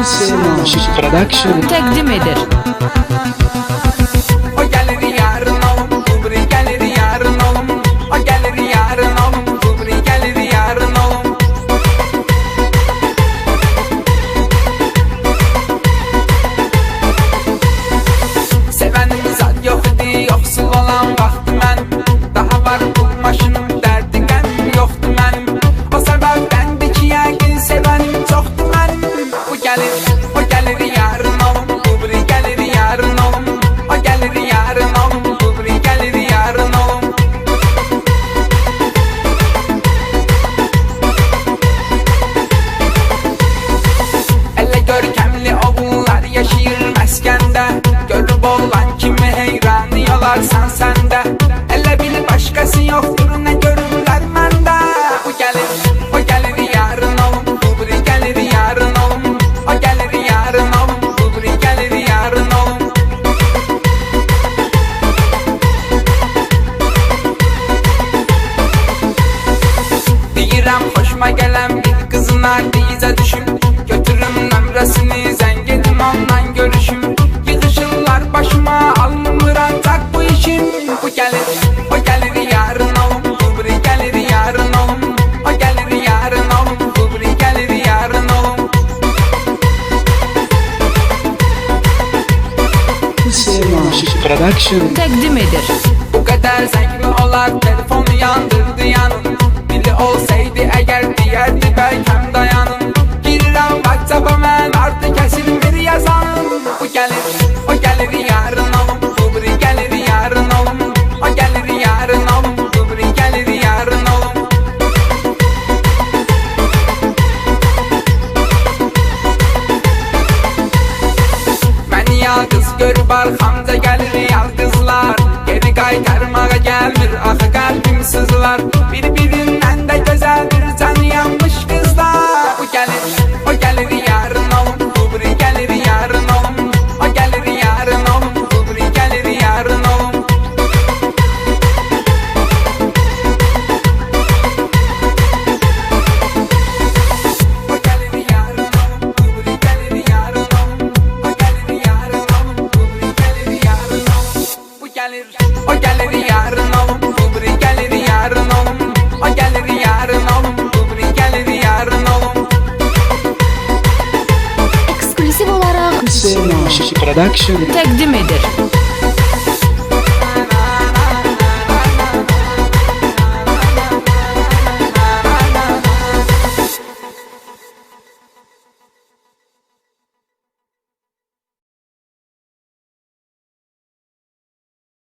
Hüseyin Aşık Production təqdim edir. O gelir yarın alım, kubri gelir yarın alım. O gelir yarın alım, kubri gelir yarın alım. Sevenim zat yok idi, yoksul olan vaxtı mən. Daha var pul maşınım, dərdi qəmim yoxdu mənim. O səbəbdəndir ki, yəqin sevənim çoxdu mənim. O gelir yarın alım, kubri gelir yarın alım. O gelir yarın alım, kubri gelir yarın alım. Elə görkəmli oğullar yaşayır məskəndə. Görüb olan kimi heyranı yolarsan səndə. Elə bil başqası yoxdur, nə görürlər məndə. O gelir yarın alım, kubri gelir yarın alım. O gelir yarın alım, kubri gelir yarın alım. Deyirəm xoşuma gələn bir qızına dizə düşüm. Götürüm nömrəsini, zəng edim ondan görüşüm. Yığışırlar başıma, alnımır ancaq bu işim. O gelir yarın alım, kubri gelir yarın alım. O gelir yarın alım, kubri gelir yarın alım. Hüseyin Aşık Production Təqdim edir. Bu qədər zəngli olar, telefonu yandırdı yanım. Biri olsaydı əgər deyərdi bəlkəm dayanın. Girirəm WhatsApp-a mən, artıq kəsilmir yazanım. O gelir yarın alım, kubri gelir yarın alım. O gelir yarın alım, kubri gelir yarın alım. Məni yalqız görüb arxamca gəlir yalqızlar. Geri qaytarmağa gəlmir, axı qəlbim sızlar. Bir-birindən də gözəldir canı yanmış qızlar. O gelir yarın alım, kubri gelir yarın alım. O gelir yarın alım, kubri gelir yarın alım. O gelir yarın alım, kubri gelir yarın alım. O gelir yarın alım, kubri gelir yarın alım. O gelir yarın alım, kubri gelir yarın alım. O gelir yarın alım, kubri gelir yarın alım. Ekskluziv olaraq Hüseyin Aşık Production təqdim edir.